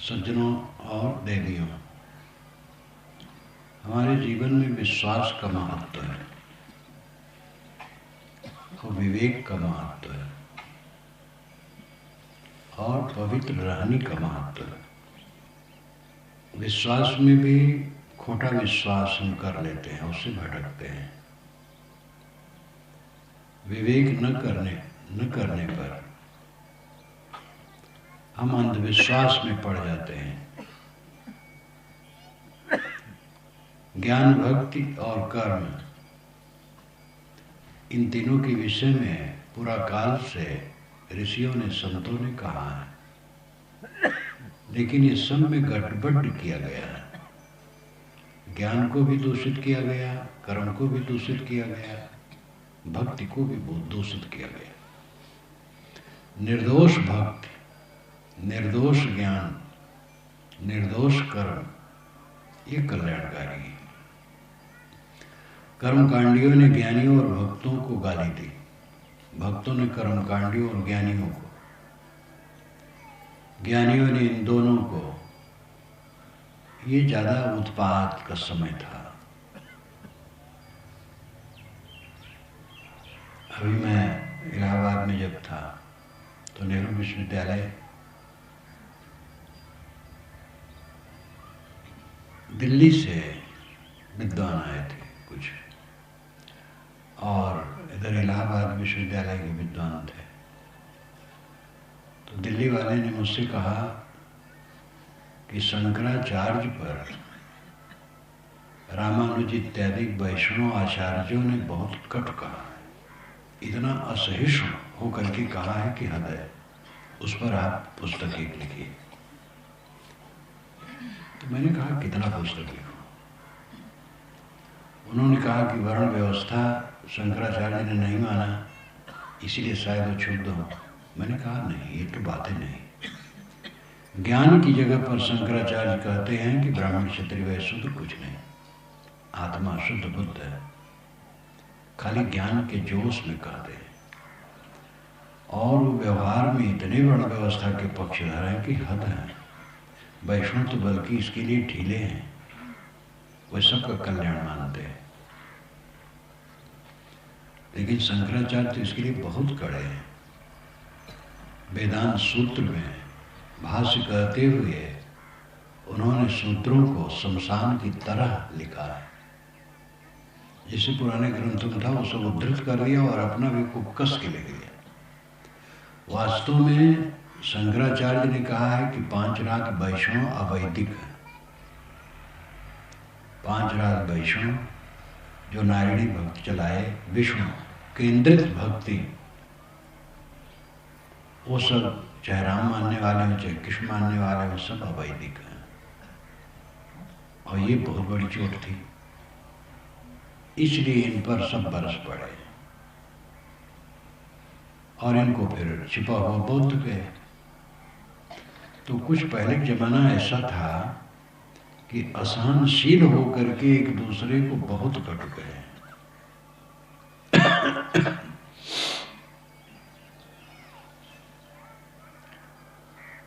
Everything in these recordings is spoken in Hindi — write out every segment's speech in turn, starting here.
सज्जनों और देवियों, हमारे जीवन में विश्वास का महत्व है और विवेक का महत्व है और पवित्र रहने का महत्व है। विश्वास में भी खोटा विश्वास हम कर लेते हैं, उससे भटकते हैं। विवेक न करने पर हम अंधविश्वास में पड़ जाते हैं। ज्ञान, भक्ति और कर्म, इन तीनों के विषय में पूरा काल से ऋषियों ने, संतों ने कहा है, लेकिन ये सब में गड़बड़ किया गया है। ज्ञान को भी दूषित किया गया, कर्म को भी दूषित किया गया, भक्ति को भी बहुत दूषित किया गया। निर्दोष भक्ति, निर्दोष ज्ञान, निर्दोष कर्म, ये कल्याणकारी है। कर्मकांडियों ने ज्ञानियों और भक्तों को गाली दी, भक्तों ने कर्मकांडियों और ज्ञानियों को, ज्ञानियों ने इन दोनों को। ये ज्यादा उत्पात का समय था। अभी मैं इलाहाबाद में जब था तो नेहरू विश्वविद्यालय, दिल्ली से विद्वान आए थे कुछ, और इधर इलाहाबाद विश्वविद्यालय के विद्वान थे। तो दिल्ली वाले ने मुझसे कहा कि शंकराचार्य पर रामानुज इत्यादि वैष्णव आचार्यों ने बहुत कट कहा है, इतना असहिष्णु होकर के कहा है कि हद है। उस पर आप पुस्तक एक लिखिए। तो मैंने कहा कितना पुस्तक लिखूं? उन्होंने कहा कि वर्ण व्यवस्था शंकराचार्य ने नहीं माना, इसीलिए शायद वो छूट दो। मैंने कहा नहीं, ये तो बातें नहीं। ज्ञान की जगह पर शंकराचार्य कहते हैं कि ब्राह्मण क्षत्रिय वैश्य शूद्र कुछ नहीं, आत्मा शुद्ध बुद्ध है। खाली ज्ञान के जोश में कहते हैं, और वो व्यवहार में इतने वर्ण व्यवस्था के पक्षधर हैं कि हद है। वैष्णव तो बल्कि इसके लिए ढीले हैं, वे सबका कल्याण मानते हैं। लेकिन शंकराचार्य तो इसके लिए बहुत कड़े हैं। वेदांत सूत्र में भाष्य कहते हुए उन्होंने सूत्रों को शमशान की तरह लिखा है। जिसे पुराने ग्रंथों में था वो सब उद्धृत कर दिया और अपना भी खूब कस के लिख दिया। वास्तव में शंकराचार्य ने कहा है कि 5 रात वैष्णव अवैदिक है। 5 रात वैष्णव जो नारायणी भक्ति चलाए, विष्णु केंद्रित भक्ति, वो सब चाहे राम मानने वाले हों चाहे कृष्ण मानने वाले हों, सब अवैदिक हैं। और ये बहुत बड़ी चोट थी, इसलिए इन पर सब बरस पड़े और इनको फिर छिपा हुआ बौद्ध गए। तो कुछ पहले जमाना ऐसा था कि असहनशील होकर के एक दूसरे को बहुत कट गए।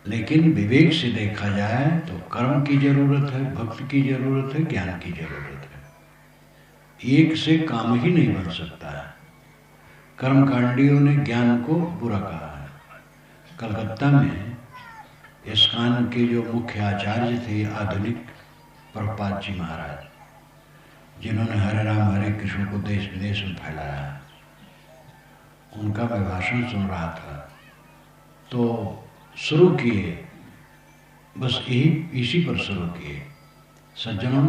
लेकिन विवेक से देखा जाए तो कर्म की जरूरत है, भक्ति की जरूरत है, ज्ञान की जरूरत है। एक से काम ही नहीं बन सकता है। कर्मकांडियों ने ज्ञान को बुरा कहा है। कलकत्ता में इस्कान के जो मुख्य आचार्य थे, आधुनिक प्रभुपाद जी महाराज, जिन्होंने हरे राम हरे कृष्ण को देश विदेश में फैलाया, उनका मैं भाषण सुन रहा था तो शुरू किए, बस यही इसी पर शुरू किए, सज्जनों,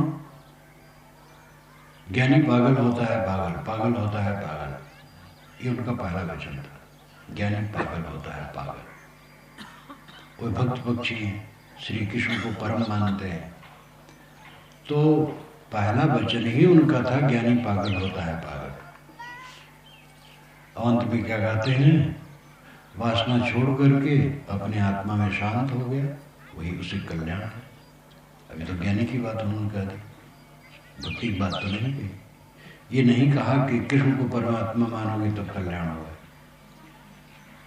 ज्ञानी पागल होता है पागल, पागल होता है पागल। ये उनका पहला वचन था, ज्ञानी पागल होता है पागल। वो भक्त पक्षी हैं, श्री कृष्ण को परम मानते हैं, तो पहला वचन ही उनका था, ज्ञानी पागल होता है पागल। अंत में क्या कहते हैं? वासना छोड़ करके अपने आत्मा में शांत हो गया, वही उसे कल्याण है। अभी तो ज्ञानी की बात उन्होंने कह दी, भक्ति की बात तो नहीं कही। ये नहीं कहा कि कृष्ण को परमात्मा मानोगे तो कल्याण होगा।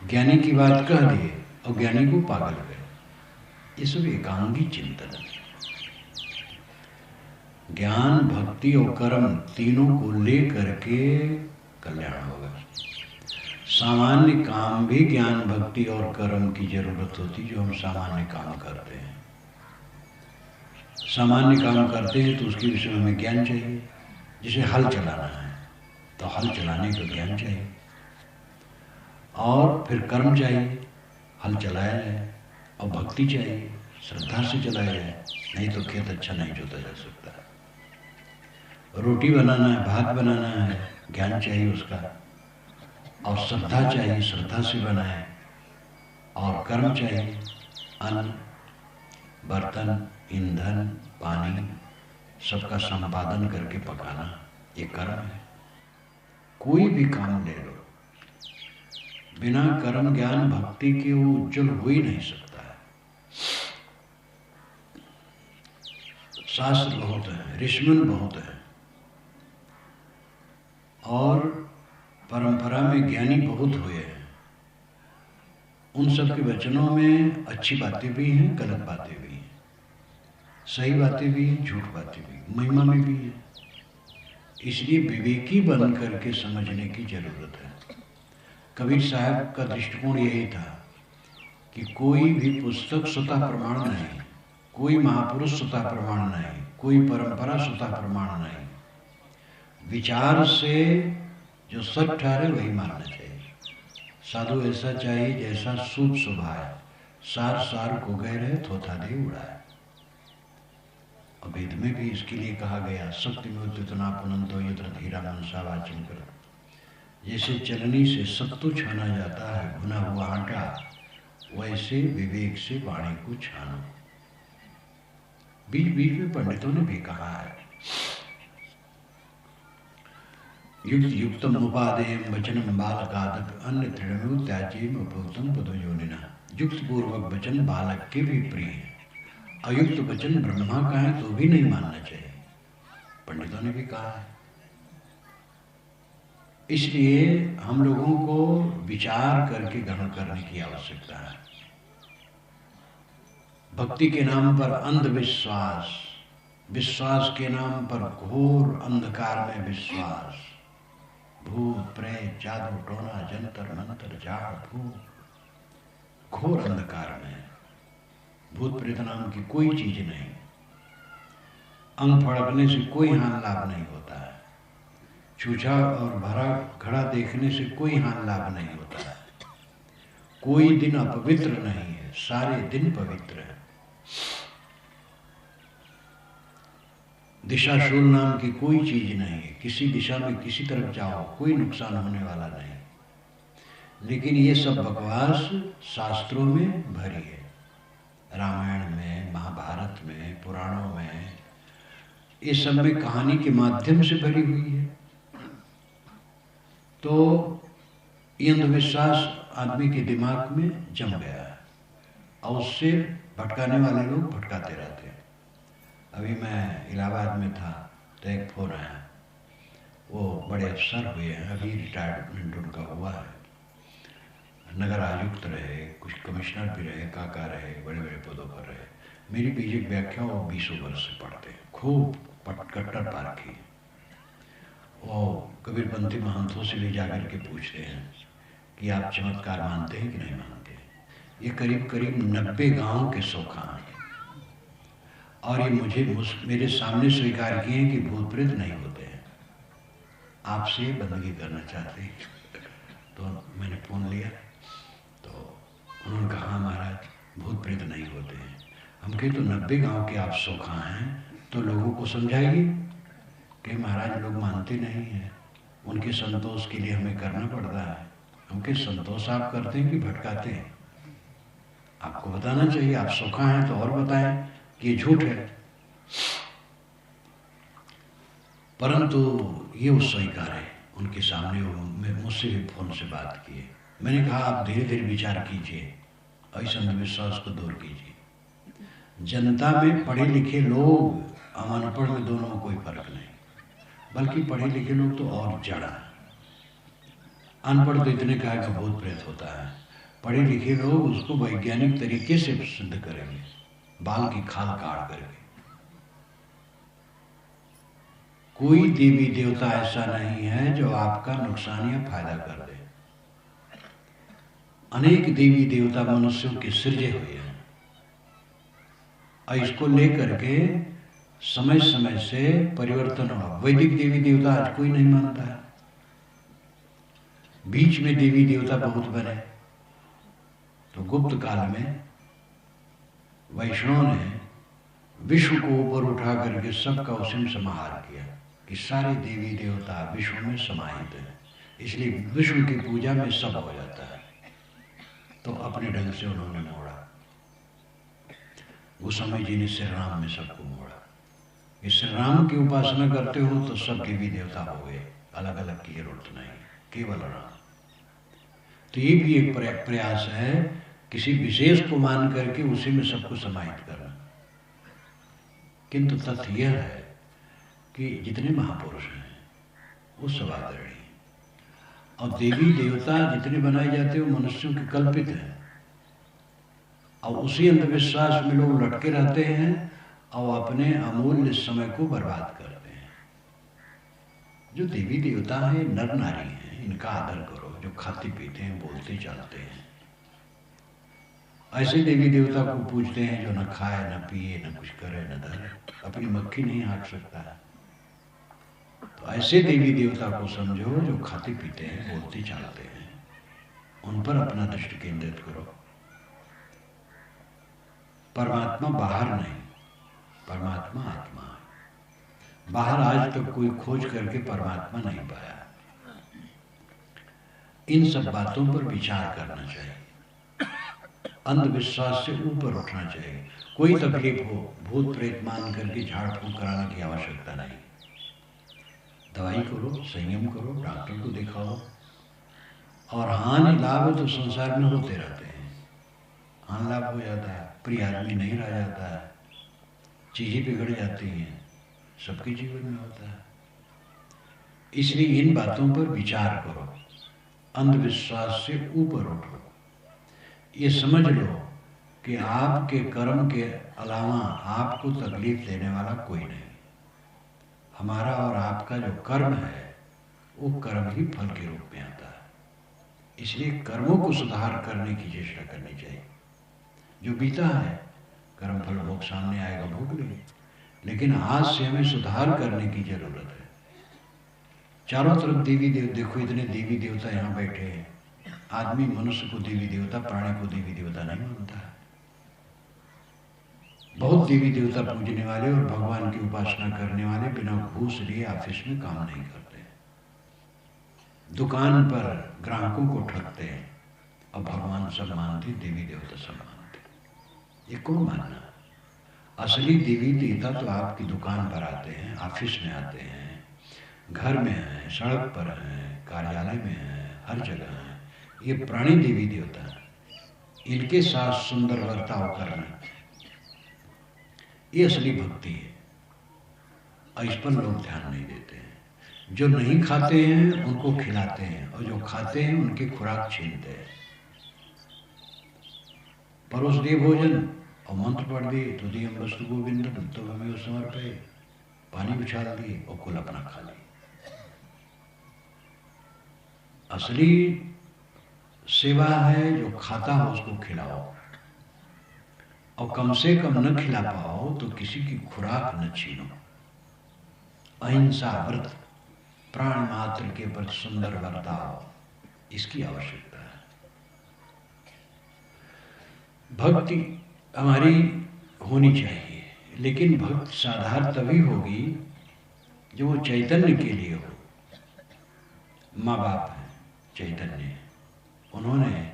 ज्ञानी की बात कह दी और ज्ञानी को पागल करे। ये सब एकांगी चिंतन है। ज्ञान, भक्ति और कर्म तीनों को लेकर के कल्याण होगा। सामान्य काम भी ज्ञान, भक्ति और कर्म की जरूरत होती, जो हम सामान्य काम करते हैं। सामान्य काम करते हैं तो उसके विषय में हमें ज्ञान चाहिए। जैसे हल चलाना है तो हल चलाने का ज्ञान चाहिए, और फिर कर्म चाहिए, हल चलाया जाए, और भक्ति चाहिए, श्रद्धा से चलाया जाए, नहीं तो खेत अच्छा नहीं जोता जा सकता। रोटी बनाना है, भात बनाना है, ज्ञान चाहिए उसका, और श्रद्धा चाहिए, श्रद्धा से बनाए, और कर्म चाहिए, अन्न, बर्तन, ईंधन, पानी सबका संपादन करके पकाना, ये कर्म है। कोई भी काम ले लो, बिना कर्म, ज्ञान, भक्ति के वो उज्जवल हो ही नहीं सकता है। शास्त्र बहुत है, ऋषिमुनि बहुत है, और परंपरा में ज्ञानी बहुत हुए हैं। उन सब के वचनों में अच्छी बातें भी हैं, गलत बातें भी हैं, सही बातें भी हैं, झूठ बातें भी, महिमा में भी हैं। इसलिए विवेकी बन करके समझने की जरूरत है। कबीर साहब का दृष्टिकोण यही था कि कोई भी पुस्तक स्वतः प्रमाण नहीं, कोई महापुरुष स्वतः प्रमाण नहीं, कोई परंपरा स्वतः प्रमाण नहीं। विचार से जो सत्य ठहरे वही मानना चाहिए। साधु ऐसा चाहिए जैसा सूत सुभाए, सार सार को गए रहे थोथा दे उड़ाए। और वेद में भी इसके लिए कहा गया, सत्य में उतना पुनंतो यत्र धीरा मनसा वाचन कर। जैसे चलनी से सत्तू छाना जाता है, भुना हुआ आटा, वैसे विवेक से वाणी को छानो। बीच बीच में पंडितों ने भी कहा है, युक्त युक्तम उपादेयम वचनम बालकादप अन्य तृणमु त्याज्यम उपभोक्तम पदयोनिना। युक्त पूर्वक वचन बालक के भी प्रिय है, अयुक्त वचन ब्रह्मा का है तो भी नहीं मानना चाहिए, पंडितों ने भी कहा है। इसलिए हम लोगों को विचार करके ग्रहण करने की आवश्यकता है। भक्ति के नाम पर अंधविश्वास, विश्वास के नाम पर घोर अंधकार में विश्वास, भूत प्रेत जादू टोना जंतर मंत्र झाड़ फूक, घोर अंधकार में। भूत प्रेत नाम की कोई चीज नहीं, अंग फड़कने से कोई हानि लाभ नहीं होता है, छूछा और भरा घड़ा देखने से कोई हानि लाभ नहीं होता है, कोई दिन अपवित्र नहीं है, सारे दिन पवित्र है। दिशाशूल नाम की कोई चीज नहीं है, किसी दिशा में किसी तरफ जाओ कोई नुकसान होने वाला नहीं। लेकिन ये सब बकवास शास्त्रों में भरी है, रामायण में, महाभारत में, पुराणों में, ये सब में कहानी के माध्यम से भरी हुई है। तो ये अंधविश्वास आदमी के दिमाग में जम गया है, और उससे भटकाने वाले लोग भटकाते रहते हैं। अभी मैं इलाहाबाद में था तो एक फोन आया, वो बड़े अफसर हुए हैं, अभी रिटायरमेंट उनका हुआ है, नगर आयुक्त रहे, कुछ कमिश्नर भी रहे, काका रहे, बड़े बड़े पदों पर रहे। मेरी बीजेपी व्याख्या वो 20 वर्ष से पढ़ते हैं, खूब कट्टर पारखी। वो कबीरपंथी महंतों से भी जाकर के पूछते हैं कि आप चमत्कार मानते हैं कि नहीं मानते। ये करीब करीब 90 गाँव के सोखा हैं, और ये मेरे सामने स्वीकार किए हैं कि भूत प्रेत नहीं होते हैं, आपसे बंदगी करना चाहते हैं। तो मैंने फ़ोन लिया तो उन्होंने कहा, हाँ महाराज भूत प्रेत नहीं होते हैं। हम कहे तो 90 गांव के आप सोखा हैं, तो लोगों को समझाइए कि महाराज लोग मानते नहीं हैं, उनके संतोष के लिए हमें करना पड़ता है। हम कहे संतोष आप करते हैं कि भटकाते हैं, आपको बताना चाहिए। आप सोखा हैं तो और बताएं कि ये झूठ है। परंतु ये वो स्वीकार है, उनके सामने मुझसे भी फोन से बात किए। मैंने कहा आप धीरे धीरे विचार कीजिए, ऐसे अंधविश्वास को दूर कीजिए। जनता में पढ़े लिखे लोग अनपढ़ में दोनों में कोई फर्क नहीं, बल्कि पढ़े लिखे लोग तो और जड़ा। अनपढ़ तो इतने कहा कि भूत प्रेत होता है, पढ़े लिखे लोग उसको वैज्ञानिक तरीके से सिद्ध करेंगे। बाल की खाल काट करके। कोई देवी देवता ऐसा नहीं है जो आपका नुकसान या फायदा कर दे। अनेक देवी देवता मनुष्यों के सृजे हुए हैं और इसको लेकर के समय समय से परिवर्तन हुआ। वैदिक देवी देवता आज कोई नहीं मानता है। बीच में देवी देवता बहुत बने, तो गुप्त काल में वैष्णव ने विश्व को ऊपर उठा करके सबका उसी में समाहार किया कि सारे देवी देवता विश्व में समाहित हैं, इसलिए विश्व की पूजा में सब हो जाता है। तो अपने ढंग से उन्होंने मोड़ा। गोस्वामी जी ने श्री राम में सबको मोड़ा। इस श्री राम की उपासना करते हो तो सब देवी देवता हो गए, अलग अलग की जरूरत नहीं, केवल राम। तो ये भी एक प्रयास है किसी विशेष को मान करके उसी में सबको समाहित करना। किंतु तथ्य यह है कि जितने महापुरुष हैं वो सब आदरणीय, और देवी देवता जितने बनाए जाते हैं वो मनुष्यों के कल्पित हैं, और उसी अंधविश्वास में लोग लटके रहते हैं और अपने अमूल्य समय को बर्बाद करते हैं। जो देवी देवता हैं नर नारी हैं, इनका आदर करो, जो खाते पीते हैं, बोलते चालते हैं। ऐसे देवी देवता को पूजते हैं जो न खाए न पिए न कुछ करे न धरे, अपनी मक्खी नहीं हाँक सकता है। तो ऐसे देवी देवता को समझो जो खाते पीते हैं, बोलते चालते हैं, उन पर अपना दृष्टि केंद्रित करो। परमात्मा बाहर नहीं, परमात्मा आत्मा है। बाहर आज तक कोई खोज करके परमात्मा नहीं पाया। इन सब बातों पर विचार करना चाहिए, अंधविश्वास से ऊपर उठना चाहिए। कोई तकलीफ हो, भूत प्रेत मान करके झाड़ फूंक कराने की आवश्यकता नहीं। दवाई करो, संयम करो, डॉक्टर को दिखाओ। और हानि लाभ तो संसार में होते रहते हैं। हानि लाभ हो जाता है, प्रिय आदमी नहीं रह जाता है, चीजें बिगड़ जाती हैं, सबके जीवन में होता है। इसलिए इन बातों पर विचार करो, अंधविश्वास से ऊपर उठो। ये समझ लो कि आपके कर्म के अलावा आपको तकलीफ देने वाला कोई नहीं। हमारा और आपका जो कर्म है वो कर्म ही फल के रूप में आता है। इसलिए कर्मों को सुधार करने की चेष्टा करनी चाहिए। जो बीता है कर्म फल भोग सामने आएगा, भोग लेंगे, लेकिन आज से हमें सुधार करने की जरूरत है। चारों तरफ देवी देव देखो, इतने देवी देवता यहाँ बैठे हैं। आदमी मनुष्य को देवी देवता, प्राणी को देवी देवता नहीं मानता है। बहुत देवी देवता पूजने वाले और भगवान की उपासना करने वाले बिना घूस लिए ऑफिस में काम नहीं करते, दुकान पर ग्राहकों को ठगते हैं, और भगवान सब मानते, देवी देवता सब मानते। ये कौन मानना? असली देवी देवता तो आपकी दुकान पर आते हैं, ऑफिस में आते हैं, घर में हैं, सड़क पर हैं, कार्यालय में हैं, हर जगह हैं। ये प्राणी देवी देवता, इनके साथ सुंदर बर्ताव करना, ये असली भक्ति है। और इस पर लोग ध्यान नहीं देते हैं। जो नहीं खाते हैं उनको खिलाते हैं, और जो खाते हैं उनकी खुराक छीनते हैं। परोस दिए भोजन और मंत्र पढ़ दिए, तो दियम वस्तु गोविंदम तो हमें उस समर्पय, पानी उछाल दिए और कुल अपना खा लिए। असली सेवा है जो खाता हो उसको खिलाओ, और कम से कम न खिला पाओ तो किसी की खुराक न छीनो। अहिंसा व्रत, प्राण मात्र के प्रति सुंदर बर्ताव, इसकी आवश्यकता है। भक्ति हमारी होनी चाहिए, लेकिन भक्ति साधारण तभी होगी जो वो चैतन्य के लिए हो। माँ बाप है चैतन्य, उन्होंने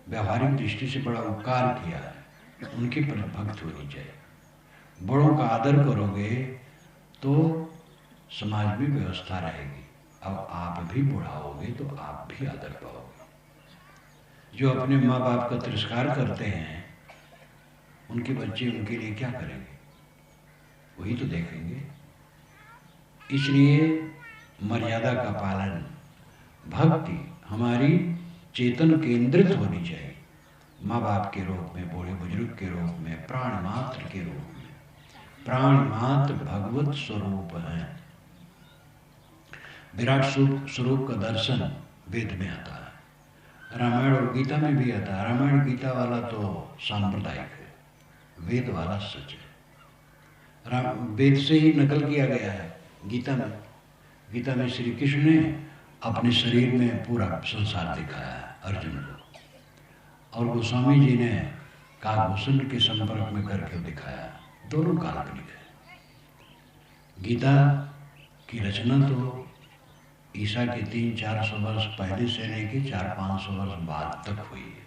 व्यवहारिक दृष्टि से बड़ा उपकार किया है, उनके प्रति भक्त होनी चाहिए। बड़ों का आदर करोगे तो समाज में व्यवस्था रहेगी, अब आप भी बुढ़ाओगे तो आप भी आदर पाओगे। जो अपने माँ बाप का तिरस्कार करते हैं उनके बच्चे उनके लिए क्या करेंगे, वही तो देखेंगे। इसलिए मर्यादा का पालन, भक्ति हमारी चेतन केंद्रित होनी चाहिए। माँ बाप के रूप में, बूढ़े बुजुर्ग के रूप में, प्राण मात्र के रूप में। प्राण मात्र भगवत स्वरूप है। विराट स्वरूप का दर्शन वेद में आता है, रामायण और गीता में भी आता है। रामायण गीता वाला तो सांप्रदायिक है, वेद वाला सच है। वेद से ही नकल किया गया है गीता में। गीता में श्री कृष्ण ने अपने शरीर में पूरा संसार दिखाया है अर्जुन को, और गोस्वामी जी ने काकभूषण के संपर्क में करके दिखाया। दोनों काल्पनिक है। गीता की रचना तो ईसा के 300-400 वर्ष पहले से लेके 400-500 वर्ष बाद तक हुई है।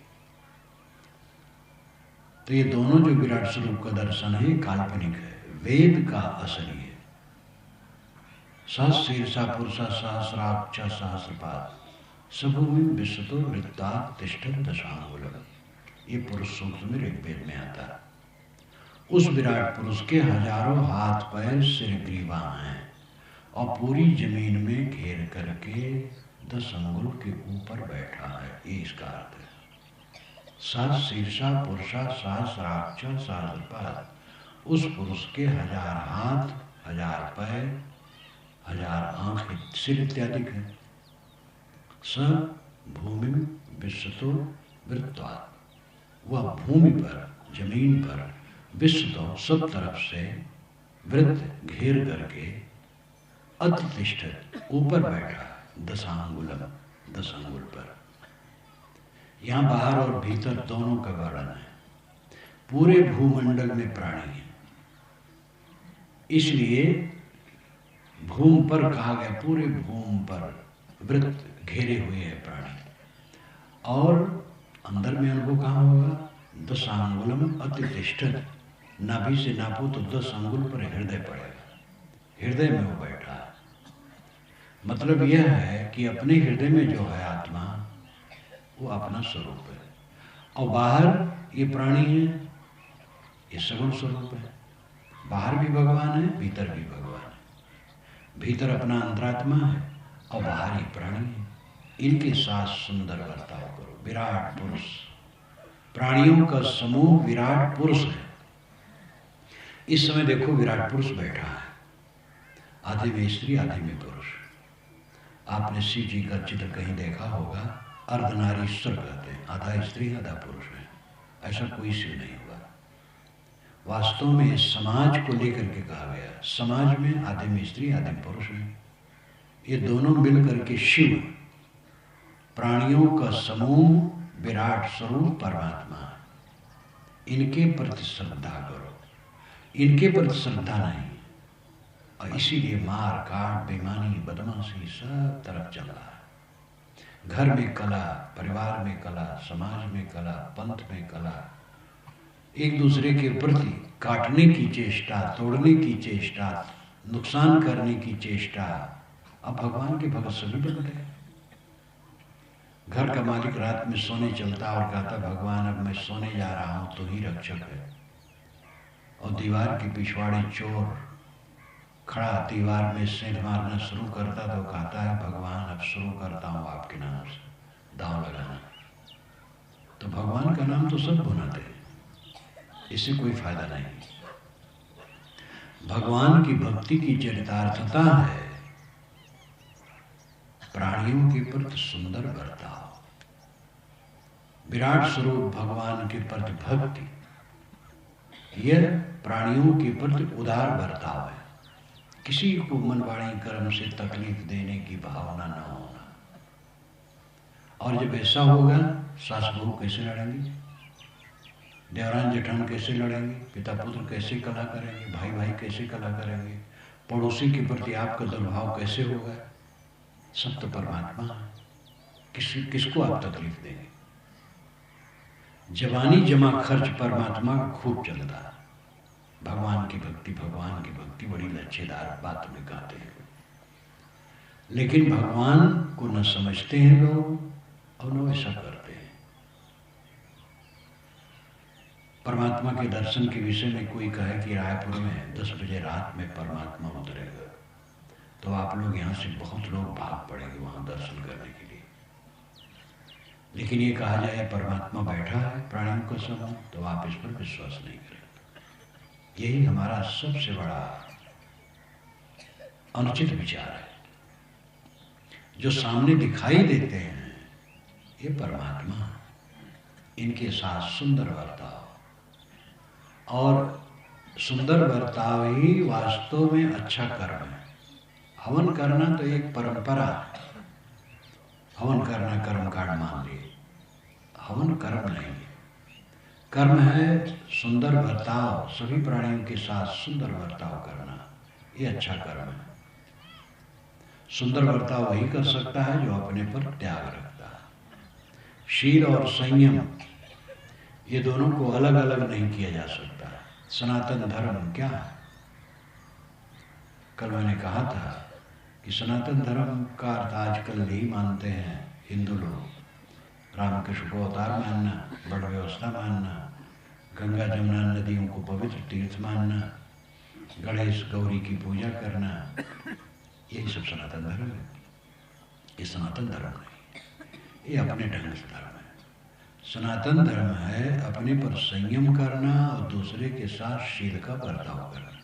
तो ये दोनों जो विराट स्वरूप का दर्शन है काल्पनिक है, वेद का असली है। सहस्रीर्षा पुरुषा सहस्राक्ष सहस्रपाद सभूमि विश्वतो वृत्ता तिष्ठत दशांगुलम, ये पुरुष सूक्त में ऋग्वेद में आता है। उस विराट पुरुष के हजारों हाथ पैर सिर ग्रीवा हैं और पूरी जमीन में घेर करके 10 अंगुल के ऊपर बैठा है, ये इसका अर्थ है। सहस्रीर्षा पुरुषा सहस्राक्ष सहस्रपाद, उस पुरुष के 1000 हाथ, 1000 पैर, 1000 आंखें, सिर इत्यादि है। स भूमि विश्वतो वृत्ता, वह भूमि पर, जमीन पर, विश्वतो सब तरफ से, वृत्त घेर करके, अतिष्ठित ऊपर बैठा, दशांगुलम 10 अंगुल पर। यहाँ बाहर और भीतर दोनों का वर्णन है। पूरे भूमंडल में प्राणी है, इसलिए भूमि पर कहा गया, पूरे भूमि पर वृत्त घेरे हुए है प्राणी। और अंदर में अनुभव कहाँ होगा? 10 अंगुलम अतिष्ठित, नाभि से नापो तो 10 अंगुल पर हृदय पड़ेगा, हृदय में वो बैठा है। मतलब यह है कि अपने हृदय में जो है आत्मा, वो अपना स्वरूप है। और बाहर ये प्राणी है, ये सगुण स्वरूप है। बाहर भी भगवान है, भीतर भी भगवान है। भीतर अपना अंतरात्मा है और बाहर ही प्राणी है। इनके साथ सुंदर बर्ताव करो। विराट पुरुष, प्राणियों का समूह विराट पुरुष है। इस समय देखो विराट पुरुष बैठा है, आधे में स्त्री आधे में पुरुष। आपने शिव जी का चित्र कहीं देखा होगा, अर्धनारीश्वर कहते हैं, आधा स्त्री आधा पुरुष है। ऐसा कोई शिव नहीं हुआ। वास्तव में समाज को लेकर के कहा गया, समाज में आधे में स्त्री आधे में पुरुष है। ये दोनों मिलकर के शिव, प्राणियों का समूह विराट स्वरूप परमात्मा है। इनके प्रति श्रद्धा करो, इनके प्रति श्रद्धा नहीं, और इसीलिए मार काट, बेईमानी, बदमाशी सब तरफ चल रहा है। घर में कला, परिवार में कला, समाज में कला, पंथ में कला, एक दूसरे के प्रति काटने की चेष्टा, तोड़ने की चेष्टा, नुकसान करने की चेष्टा। अब भगवान के भक्त सभी बन गए। घर का मालिक रात में सोने चलता और कहता, भगवान अब मैं सोने जा रहा हूं, तो ही रक्षक है। और दीवार के पिछवाड़े चोर खड़ा दीवार में सेंध मारना शुरू करता तो कहता है, भगवान अब शुरू करता हूं आपके नाम से दांव लगाना। तो भगवान का नाम तो सब भुनाते हैं, इससे कोई फायदा नहीं। भगवान की भक्ति की चरितार्थता है प्राणियों के प्रति सुंदर बर्ताव। विराट स्वरूप भगवान के प्रति भक्ति, यह प्राणियों के प्रति उदार बर्ताव है। किसी को मन वाणी कर्म से तकलीफ देने की भावना न होना। और जब ऐसा होगा, सास बहू कैसे लड़ेंगे, देवरान जेठान कैसे लड़ेंगे, पिता पुत्र कैसे कला करेंगे, भाई भाई कैसे कला करेंगे, पड़ोसी के प्रति आपका दुर्भाव कैसे होगा। सब तो परमात्मा है, किसको आप तकलीफ देंगे। जवानी जमा खर्च परमात्मा खूब चलता है। भगवान की भक्ति, भगवान की भक्ति बड़ी लच्छेदार बात में कहते हैं, लेकिन भगवान को न समझते हैं लोग और न ऐसा करते हैं। परमात्मा के दर्शन के विषय में कोई कहे कि रायपुर में 10 बजे रात में परमात्मा उतरेगा, तो आप लोग यहाँ से बहुत लोग भाग पड़ेंगे वहाँ दर्शन करने के लिए। लेकिन ये कहा जाए परमात्मा बैठा है प्राणियों का समूह, तो आप इस पर विश्वास नहीं करें। यही हमारा सबसे बड़ा अनुचित विचार है। जो सामने दिखाई देते हैं ये परमात्मा, इनके साथ सुंदर बर्ताव, और सुंदर बर्ताव ही वास्तव में अच्छा कर्म है। हवन करना तो एक परंपरा है, हवन करना कर्म कांड मान लिए, हवन कर्म नहीं है। कर्म है सुंदर बर्ताव, सभी प्राणियों के साथ सुंदर बर्ताव करना, ये अच्छा कर्म है। सुंदर बर्ताव वही कर सकता है जो अपने पर त्याग रखता है। शील और संयम ये दोनों को अलग अलग नहीं किया जा सकता। सनातन धर्म क्या है? कल मैंने कहा था कि सनातन धर्म का अर्थ आजकल यही मानते हैं हिंदू लोग, रामकृष्ण को अवतार मानना, बड़ व्यवस्था मानना, गंगा जमुना नदियों को पवित्र तीर्थ मानना, गणेश गौरी की पूजा करना, यही सब सनातन धर्म है। ये सनातन धर्म नहीं, ये अपने ढंग से धर्म है। सनातन धर्म है अपने पर संयम करना और दूसरे के साथ शील का बर्ताव करना।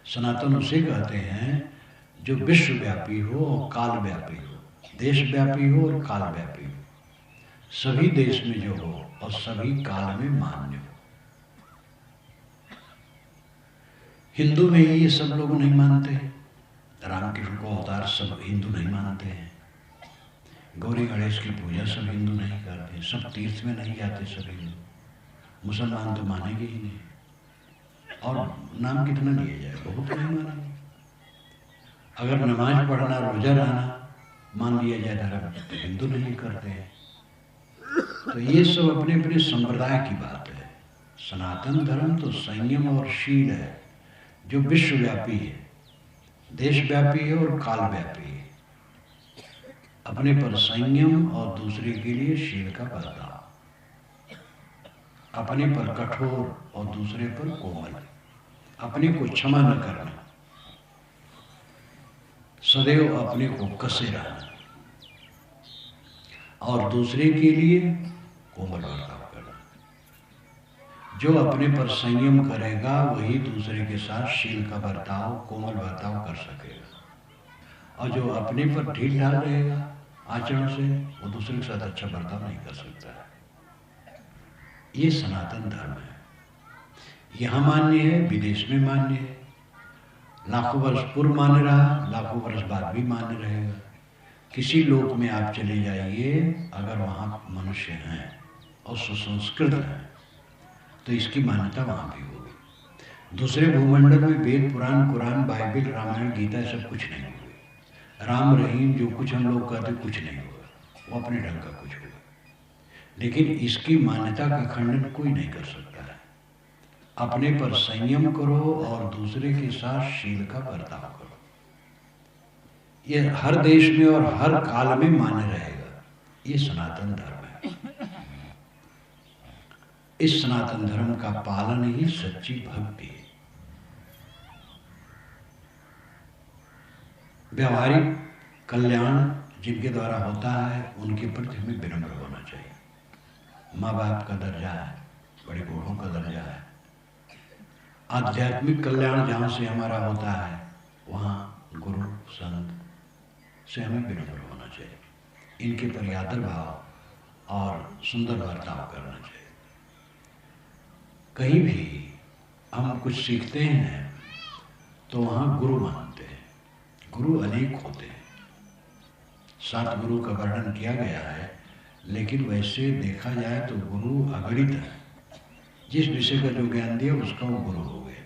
सनातन उसे कहते हैं जो विश्वव्यापी हो और कालव्यापी हो, देशव्यापी हो और कालव्यापी हो, सभी देश में जो हो और सभी काल में मान्य हो। हिंदू में ये सब लोग नहीं मानते, रामकृष्ण को अवतार सब हिंदू नहीं मानते हैं, गौरी गणेश की पूजा सब हिंदू नहीं करते, सब तीर्थ में नहीं जाते सब हिंदू, मुसलमान तो मानेंगे ही नहीं, और नाम कितना लिया जाए, बहुत नहीं मानेंगे। अगर नमाज पढ़ना, रोजा रहना मान लिया जाए धर्म, तो हिंदू नहीं करते हैं। तो ये सब अपने अपने संप्रदाय की बात है। सनातन धर्म तो संयम और शील है जो विश्वव्यापी है, देशव्यापी है और कालव्यापी है। अपने पर संयम और दूसरे के लिए शील का बर्ताव, अपने पर कठोर और दूसरे पर कोमल, अपने को क्षमा न करना, सदैव अपने को कसे रहना और दूसरे के लिए कोमल बर्ताव करना। जो अपने पर संयम करेगा वही दूसरे के साथ शील का बर्ताव, कोमल बर्ताव कर सकेगा, और जो अपने पर ढील ढाल रहेगा आचरण से, वो दूसरे के साथ अच्छा बर्ताव नहीं कर सकता है। ये सनातन धर्म है, यहाँ मान्य है, विदेश में मान्य है, लाखों वर्ष पूर्व मान्य रहा, लाखों वर्ष बाद भी मान्य रहेगा। किसी लोक में आप चले जाइए, अगर वहाँ मनुष्य हैं और सुसंस्कृत हैं तो इसकी मान्यता वहाँ भी होगी। दूसरे भूमंडल में वेद, पुराण, कुरान, बाइबल, रामायण, गीता सब कुछ नहीं हुए। राम रहीम जो कुछ हम लोग कहते कुछ नहीं हुआ, वो अपने ढंग का कुछ हुआ, लेकिन इसकी मान्यता का खंडन कोई नहीं कर सकता है। अपने पर संयम करो और दूसरे के साथ शील का बर्ताव करो। ये हर देश में और हर काल में मान्य रहेगा। ये सनातन धर्म है। इस सनातन धर्म का पालन ही सच्ची भक्ति है। व्यवहारिक कल्याण जिनके द्वारा होता है उनके प्रति हमें विनम्र होना चाहिए। माँ बाप का दर्जा है, बड़े बूढ़ों का दर्जा है। आध्यात्मिक कल्याण जहाँ से हमारा होता है वहाँ गुरु संत से हमें विनम्र होना चाहिए, इनके पर आदर भाव और सुंदर बर्ताव करना चाहिए। कहीं भी हम कुछ सीखते हैं तो वहाँ गुरु मानते हैं। गुरु अनेक होते हैं, 7 गुरु का वर्णन किया गया है, लेकिन वैसे देखा जाए तो गुरु अगणित है। जिस विषय का जो ज्ञान दिया उसका वो गुरु हो गए।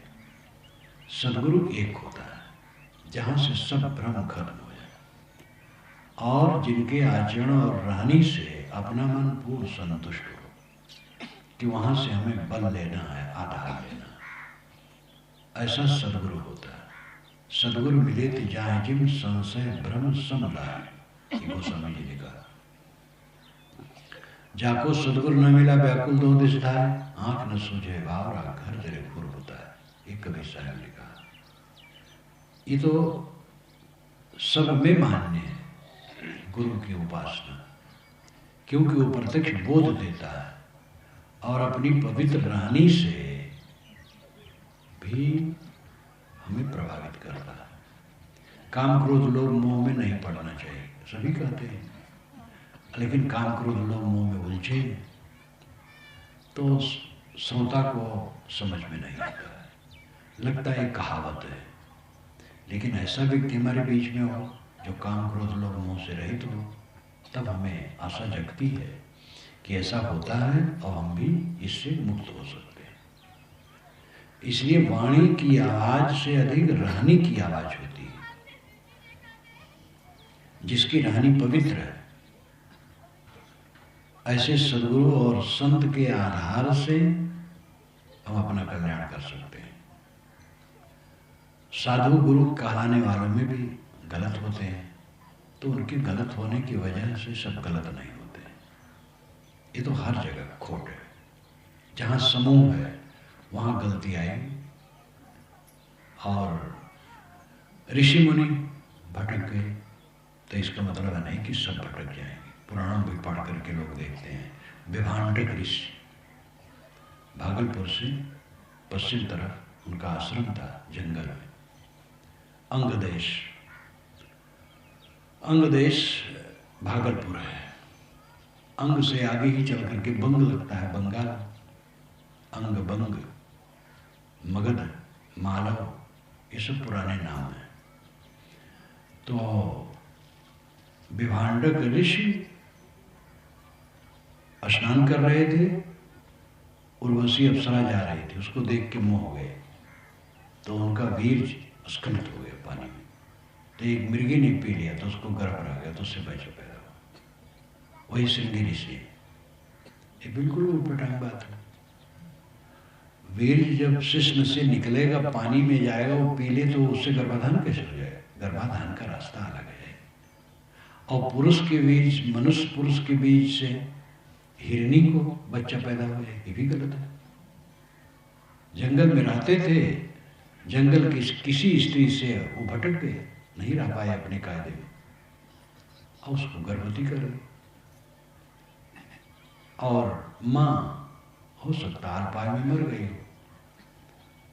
सदगुरु एक होता है जहाँ से सब भ्रम खत्म हो जाए और जिनके आचरण और रहनी से अपना मन पूर्ण संतुष्ट हो कि वहाँ से हमें बल लेना है, आधार लेना है। ऐसा सदगुरु होता है। सदगुरु मिले थे जाए जिम संशय भ्रम समलाए, गोस्वामी जी ने कहा। जाको सदगुरु न मिला व्याकुल दो दिश धाय, आंख न सूझे बावरा घर तेरे खुर होता है, एक कवि साहब ने कहा। ये तो सब में मान्य है गुरु की उपासना, क्योंकि वो प्रत्यक्ष बोध देता है और अपनी पवित्र रहनी से भी हमें प्रभावित करता है। काम क्रोध लोभ मोह में नहीं पड़ना चाहिए, सभी कहते हैं, लेकिन काम क्रोध लोभ मोह में उलझे तो श्रोता को समझ में नहीं आता है, लगता है कहावत है। लेकिन ऐसा व्यक्ति हमारे बीच में हो जो काम क्रोध लोभ मोह से रहित हो, तब हमें आशा जगती है कि ऐसा होता है और हम भी इससे मुक्त हो सकते हैं। इसलिए वाणी की आवाज से अधिक रहनी की आवाज होती है। जिसकी रहनी पवित्र है, ऐसे सद्गुरु और संत के आधार से हम अपना कल्याण कर सकते हैं। साधु गुरु कहलाने वालों में भी गलत होते हैं, तो उनके गलत होने की वजह से सब गलत नहीं होते। ये तो हर जगह खोट है। जहाँ समूह है वहाँ गलती आएगी। और ऋषि मुनि भटक गए तो इसका मतलब नहीं कि सब भटक जाएंगे। पुराणों में पढ़ करके लोग देखते हैं, विभांडक ऋषि, भागलपुर से पश्चिम तरफ उनका आश्रम था जंगल में। अंग देश भागलपुर है। अंग से आगे ही चल करके बंग लगता है, बंगाल। अंग, बंग, मगध, मालव, ये सब पुराने नाम हैं। तो विभांडक ऋषि स्नान कर रहे थे, उर्वशी अप्सरा जा रही थी, उसको देख के मोह हो गए, तो उनका वीर स्खलित हो गया पानी में। तो एक मृगी ने पी लिया तो उसको गर्भ रह गया, तो उससे बच्चा पैदा हुआ। वही श्रृंगी ऋषि। ये बिल्कुल उल्टा बात है। वीर जब शिश्न से निकलेगा, पानी में जाएगा, वो पी ले तो उससे गर्भाधान कैसे हो जाएगा? गर्भाधान का रास्ता अलग है। और पुरुष के बीच, मनुष्य पुरुष के बीच से हिरनी को बच्चा पैदा हुआ, ये भी गलत है। जंगल में रहते थे, जंगल की किसी स्त्री से वो भटक गए, नहीं रह पाए अपने कायदे में, और उसको गर्भवती कर ली। और माँ हो सकता अल्पायु में मर गई।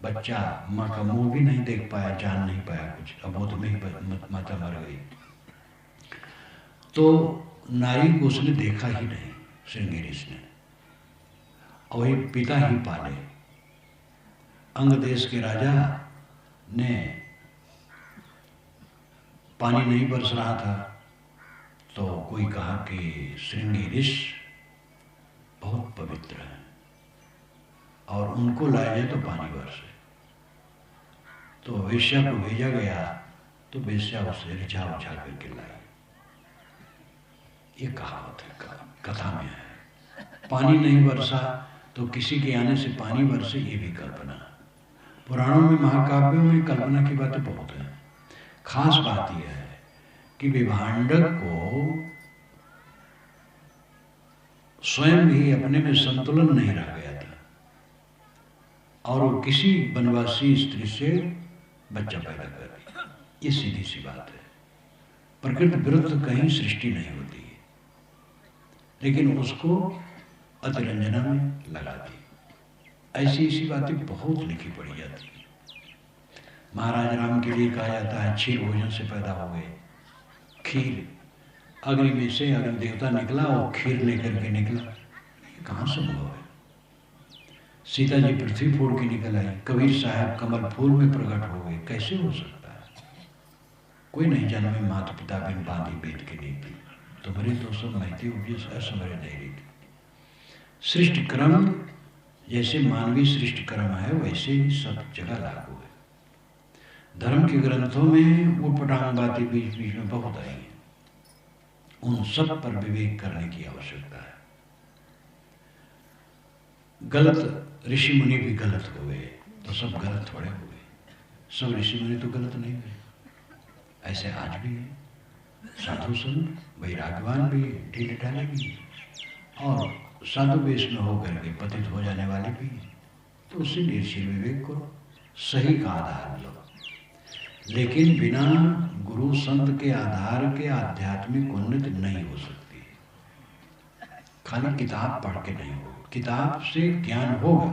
बच्चा माँ का मुंह भी नहीं देख पाया, जान नहीं पाया कुछ, अबोध में ही माता मर गई। तो नारी को उसने देखा ही नहीं, श्रृंगी ऋषि ने, और ये पिता ही पाले। अंग देश के राजा ने पानी नहीं बरस रहा था, तो कोई कहा कि श्रृंगी ऋषि बहुत पवित्र है और उनको लाया जाए तो पानी बरसे। तो वेश्या को भेजा गया, तो वेश्या उसे रिझा उछा करके लाई। ये कहावत है, कथा में है। पानी नहीं बरसा तो किसी के आने से पानी बरसे, ये भी कल्पना। पुराणों में, महाकाव्यों में कल्पना की बातें बहुत हैं। खास बात यह है कि विभांडक को स्वयं भी अपने में संतुलन नहीं रह गया था, और वो किसी वनवासी स्त्री से बच्चा पैदा कर दिया। ये सीधी सी बात है। प्रकृति विरुद्ध कहीं सृष्टि नहीं होती है, लेकिन उसको अतिरंजना में लगा दी। ऐसी ऐसी बातें बहुत लिखी पड़ी जाती है। महाराज राम के लिए कहा जाता है क्षीर भोजन से पैदा हो गए। खीर, अग्नि में से अग्नि देवता निकला और खीर लेकर के निकला, ये कहाँ संभव है? सीता जी पृथ्वी फोड़ के निकल आई, कबीर साहब कमल फूल में प्रकट हो गए, कैसे हो सकता है? कोई नहीं जन्मे माता पिता बिन बांधी बेद के नीति, तुम्हारे तो सब महती उपजे असमरे नहीं रीति। सृष्टि क्रम जैसे मानवीय सृष्टि क्रम है, वैसे ही सब जगह लागू है। धर्म के ग्रंथों में उटपटांग बातें बीच बीच में बहुत आई हैं, उन सब पर विवेक करने की आवश्यकता है। गलत ऋषि मुनि भी गलत हो गए तो सब गलत थोड़े हो गए। सब ऋषि मुनि तो गलत नहीं हुए, ऐसे आज भी है। साधु संत वैराग्यवान भी, ढीले ढाले भी, और साधु वेश में होकर के पतित हो जाने वाले भी। तो उससे निर्शील विवेक करो, सही का आधार लो, लेकिन बिना गुरु संत के आधार के आध्यात्मिक उन्नति नहीं हो सकती। खाली किताब पढ़ के नहीं होगा। किताब से ज्ञान होगा,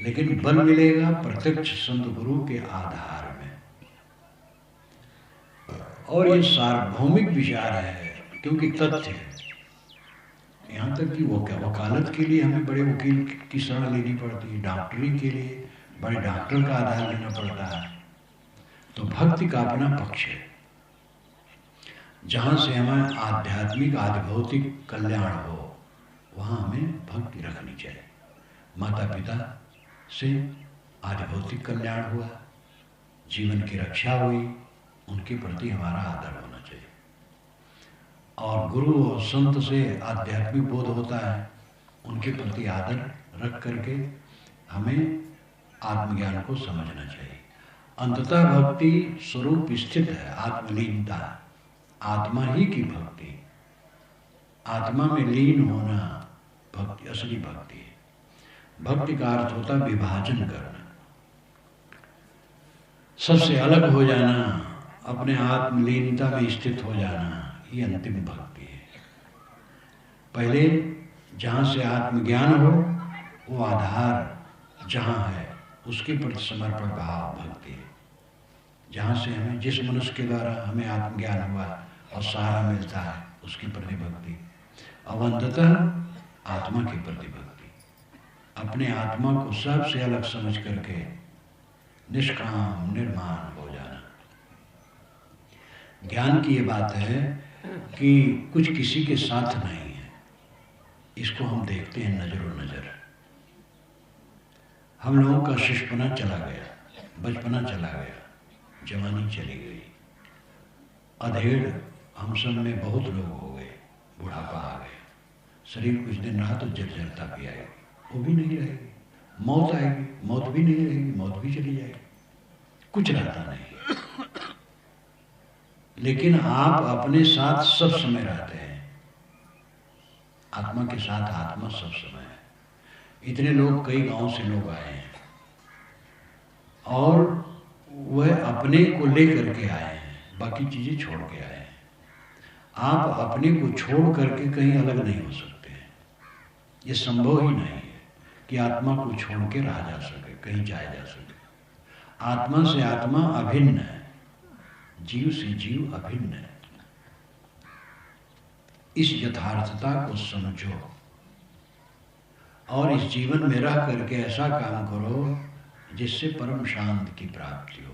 लेकिन बल मिलेगा प्रत्यक्ष संत गुरु के आधार में। और ये सार्वभौमिक विचार है, क्योंकि तथ्य है। यहाँ तक कि वकालत के लिए हमें बड़े वकील की सलाह लेनी पड़ती है, डॉक्टरी के लिए बड़े डॉक्टर का आधार लेना पड़ता है। तो भक्ति का अपना पक्ष है, जहाँ से हमें आध्यात्मिक आधिभौतिक कल्याण हो, वहाँ हमें भक्ति रखनी चाहिए। माता पिता से आधिभौतिक कल्याण हुआ, जीवन की रक्षा हुई, उनके प्रति हमारा आदर होना चाहिए। और गुरु और संत से आध्यात्मिक बोध होता है, उनके प्रति आदर रख करके हमें आत्मज्ञान को समझना चाहिए। अंततः भक्ति स्वरूप स्थित है, आत्मलीनता, आत्मा ही की भक्ति, आत्मा में लीन होना भक्ति, असली भक्ति है। भक्ति का अर्थ होता है विभाजन करना, सबसे अलग हो जाना, अपने आत्मलीनता में स्थित हो जाना, ये अंतिम भक्ति है। पहले जहाँ से आत्मज्ञान हो, वो आधार जहाँ है उसके प्रति समर्पण भाव भक्ति है। जहाँ से हमें, जिस मनुष्य के द्वारा हमें आत्मज्ञान हुआ और सहारा मिलता है, उसके प्रति भक्ति। अब अंततः आत्मा के प्रति भक्ति, अपने आत्मा को सबसे अलग समझ करके निष्काम निर्माण हो जाना। ज्ञान की ये बात है कि कुछ किसी के साथ नहीं है, इसको हम देखते हैं नजरों नजर। हम लोगों का शिशुपना चला गया, बचपना चला गया, जवानी चली गई, अधेड़ हम सब में बहुत लोग हो गए, बुढ़ापा आ गया, शरीर कुछ दिन रहा तो जर्जरता भी आएगी, वो भी नहीं रहेगी, मौत आएगी, मौत भी नहीं रहेगी, मौत भी चली जाएगी, कुछ रहता नहीं। लेकिन आप अपने साथ सब समय रहते हैं, आत्मा के साथ आत्मा सब समय है। इतने लोग, कई गांव से लोग आए हैं और वह अपने को लेकर के आए हैं, बाकी चीजें छोड़ के आए हैं। आप अपने को छोड़ करके कहीं अलग नहीं हो सकते हैं, ये संभव ही नहीं है कि आत्मा को छोड़ के रहा जा सके, कहीं जाया जा सके। आत्मा से आत्मा अभिन्न है, जीव से जीव अभिन्न है। इस यथार्थता को समझो और इस जीवन में रह करके ऐसा काम करो जिससे परम शांति की प्राप्ति हो।